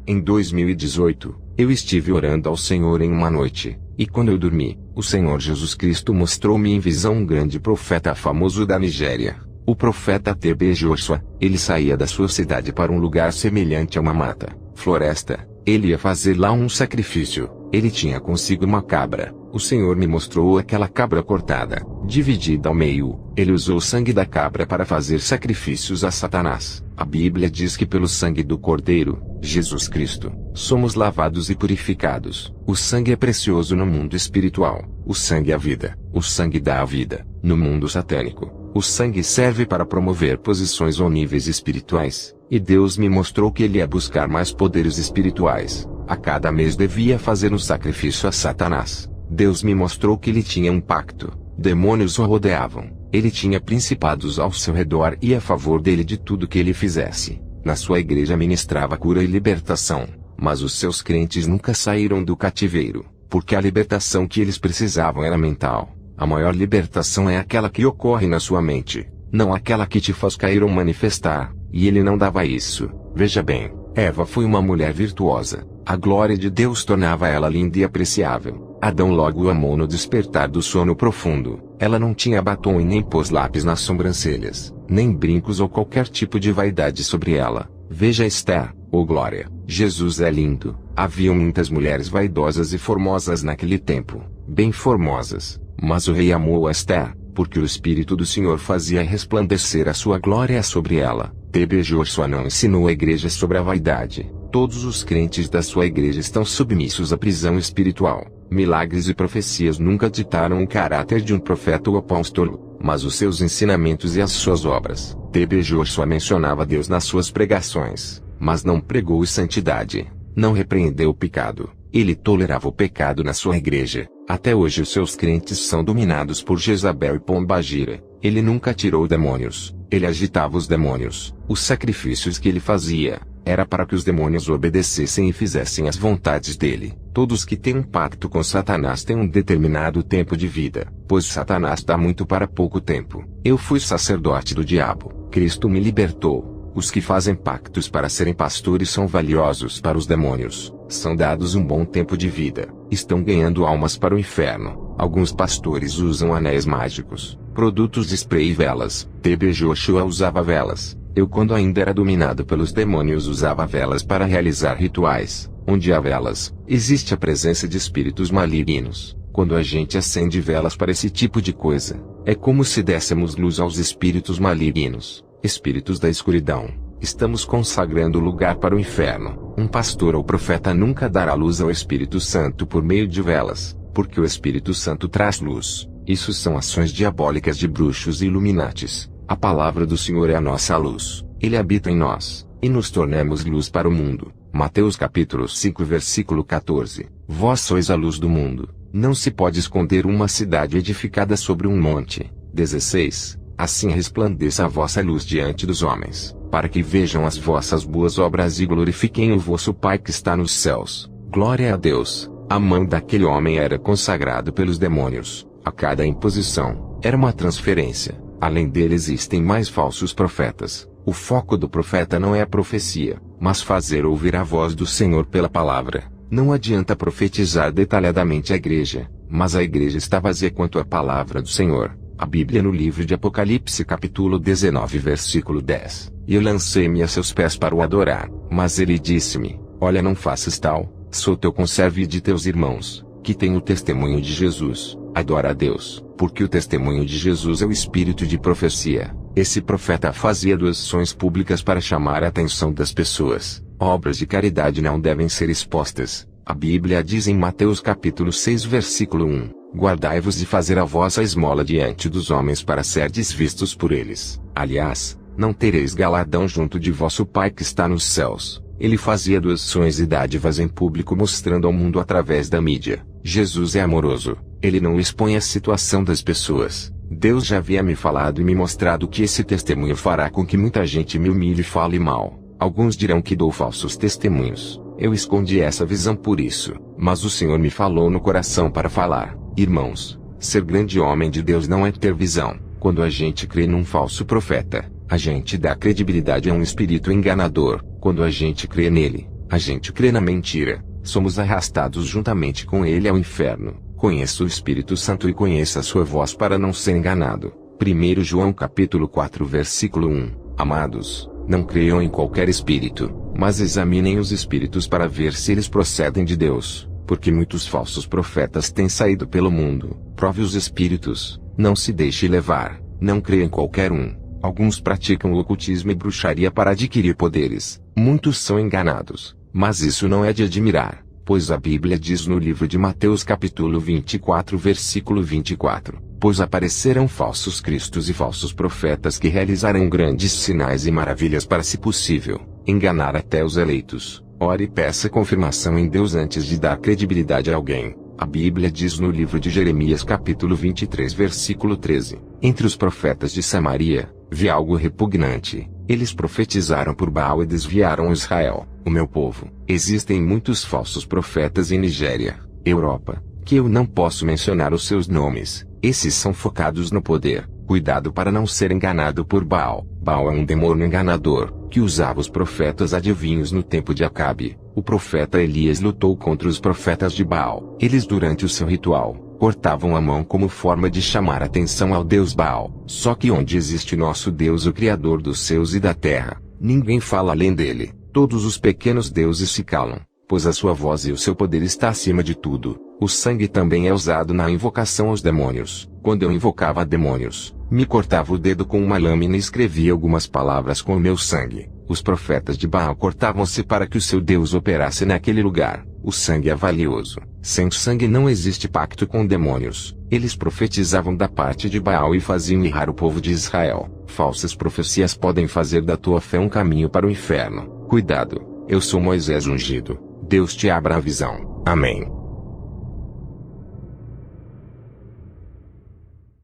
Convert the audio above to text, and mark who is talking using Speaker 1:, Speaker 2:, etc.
Speaker 1: Em 2018, eu estive orando ao Senhor em uma noite, e quando eu dormi, o Senhor Jesus Cristo mostrou-me em visão um grande profeta famoso da Nigéria. O profeta TB Joshua. Ele saía da sua cidade para um lugar semelhante a uma mata, floresta. Ele ia fazer lá um sacrifício. Ele tinha consigo uma cabra. O Senhor me mostrou aquela cabra cortada, dividida ao meio. Ele usou o sangue da cabra para fazer sacrifícios a Satanás. A Bíblia diz que pelo sangue do Cordeiro, Jesus Cristo, somos lavados e purificados. O sangue é precioso no mundo espiritual. O sangue é a vida. O sangue dá a vida. No mundo satânico, o sangue serve para promover posições ou níveis espirituais. E Deus me mostrou que ele ia buscar mais poderes espirituais. A cada mês devia fazer um sacrifício a Satanás. Deus me mostrou que ele tinha um pacto. Demônios o rodeavam. Ele tinha principados ao seu redor e a favor dele de tudo que ele fizesse. Na sua igreja ministrava cura e libertação. Mas os seus crentes nunca saíram do cativeiro, porque a libertação que eles precisavam era mental. A maior libertação é aquela que ocorre na sua mente, não aquela que te faz cair ou manifestar. E ele não dava isso. Veja bem, Eva foi uma mulher virtuosa. A glória de Deus tornava ela linda e apreciável. Adão logo o amou no despertar do sono profundo. Ela não tinha batom e nem pôs lápis nas sobrancelhas, nem brincos ou qualquer tipo de vaidade sobre ela. Veja Esther, glória. Jesus é lindo. Haviam muitas mulheres vaidosas e formosas naquele tempo, bem formosas. Mas o rei amou a Esther, porque o Espírito do Senhor fazia resplandecer a sua glória sobre ela. TB Joshua não ensinou a igreja sobre a vaidade. Todos os crentes da sua igreja estão submissos à prisão espiritual. Milagres e profecias nunca ditaram o caráter de um profeta ou apóstolo, mas os seus ensinamentos e as suas obras. TB Joshua mencionava Deus nas suas pregações, mas não pregou santidade. Não repreendeu o pecado. Ele tolerava o pecado na sua igreja. Até hoje os seus crentes são dominados por Jezabel e Pombagira. Ele nunca tirou demônios. Ele agitava os demônios. Os sacrifícios que ele fazia, era para que os demônios obedecessem e fizessem as vontades dele. Todos que têm um pacto com Satanás têm um determinado tempo de vida, pois Satanás dá muito para pouco tempo. Eu fui sacerdote do diabo. Cristo me libertou. Os que fazem pactos para serem pastores são valiosos para os demônios. São dados um bom tempo de vida. Estão ganhando almas para o inferno. Alguns pastores usam anéis mágicos, produtos de spray e velas. TB Joshua usava velas. Eu, quando ainda era dominado pelos demônios, usava velas para realizar rituais. Onde há velas, existe a presença de espíritos malignos. Quando a gente acende velas para esse tipo de coisa, é como se dessemos luz aos espíritos malignos. Espíritos da escuridão, estamos consagrando o lugar para o inferno. Um pastor ou profeta nunca dará luz ao Espírito Santo por meio de velas, porque o Espírito Santo traz luz. Isso são ações diabólicas de bruxos e iluminatis. A palavra do Senhor é a nossa luz. Ele habita em nós, e nos tornamos luz para o mundo. Mateus capítulo 5 versículo 14. Vós sois a luz do mundo. Não se pode esconder uma cidade edificada sobre um monte. 16. Assim resplandeça a vossa luz diante dos homens, para que vejam as vossas boas obras e glorifiquem o vosso Pai que está nos céus. Glória a Deus. A mão daquele homem era consagrado pelos demônios. A cada imposição, era uma transferência. Além dele existem mais falsos profetas. O foco do profeta não é a profecia, mas fazer ouvir a voz do Senhor pela palavra. Não adianta profetizar detalhadamente a igreja, mas a igreja está vazia quanto à palavra do Senhor. A Bíblia no livro de Apocalipse capítulo 19 versículo 10. E eu lancei-me a seus pés para o adorar. Mas ele disse-me, olha, não faças tal, sou teu conservo e de teus irmãos, que têm o testemunho de Jesus. Adora a Deus, porque o testemunho de Jesus é o espírito de profecia. Esse profeta fazia doações públicas para chamar a atenção das pessoas. Obras de caridade não devem ser expostas. A Bíblia diz em Mateus capítulo 6 versículo 1. Guardai-vos de fazer a vossa esmola diante dos homens para serdes vistos por eles. Aliás, não tereis galardão junto de vosso Pai que está nos céus. Ele fazia doações e dádivas em público mostrando ao mundo através da mídia. Jesus é amoroso. Ele não expõe a situação das pessoas. Deus já havia me falado e me mostrado que esse testemunho fará com que muita gente me humilhe e fale mal. Alguns dirão que dou falsos testemunhos. Eu escondi essa visão por isso, mas o Senhor me falou no coração para falar. Irmãos, ser grande homem de Deus não é ter visão. Quando a gente crê num falso profeta, a gente dá credibilidade a um espírito enganador. Quando a gente crê nele, A gente crê na mentira, somos arrastados juntamente com ele ao inferno. Conheça o Espírito Santo e conheça a sua voz para não ser enganado. 1 João capítulo 4 versículo 1. Amados, não creiam em qualquer espírito, mas examinem os espíritos para ver se eles procedem de Deus, porque muitos falsos profetas têm saído pelo mundo. Prove os espíritos, não se deixe levar, não creia em qualquer um. Alguns praticam ocultismo e bruxaria para adquirir poderes, muitos são enganados, mas isso não é de admirar, pois a Bíblia diz no livro de Mateus capítulo 24 versículo 24, pois aparecerão falsos cristos e falsos profetas que realizarão grandes sinais e maravilhas para, se possível, enganar até os eleitos. Ore e peça confirmação em Deus antes de dar credibilidade a alguém. A Bíblia diz no livro de Jeremias capítulo 23 versículo 13, entre os profetas de Samaria, vi algo repugnante, eles profetizaram por Baal e desviaram Israel, o meu povo. Existem muitos falsos profetas em Nigéria, Europa, que eu não posso mencionar os seus nomes, esses são focados no poder. Cuidado para não ser enganado por Baal. Baal é um demônio enganador, que usava os profetas adivinhos no tempo de Acabe. O profeta Elias lutou contra os profetas de Baal. Eles, durante o seu ritual, cortavam a mão como forma de chamar atenção ao deus Baal. Só que onde existe nosso Deus, o Criador dos céus e da terra, ninguém fala além dele. Todos os pequenos deuses se calam, pois a sua voz e o seu poder está acima de tudo. O sangue também é usado na invocação aos demônios. Quando eu invocava demônios, me cortava o dedo com uma lâmina e escrevia algumas palavras com o meu sangue. Os profetas de Baal cortavam-se para que o seu Deus operasse naquele lugar. O sangue é valioso. Sem sangue não existe pacto com demônios. Eles profetizavam da parte de Baal e faziam errar o povo de Israel. Falsas profecias podem fazer da tua fé um caminho para o inferno. Cuidado, eu sou Moisés ungido. Deus te abra a visão. Amém.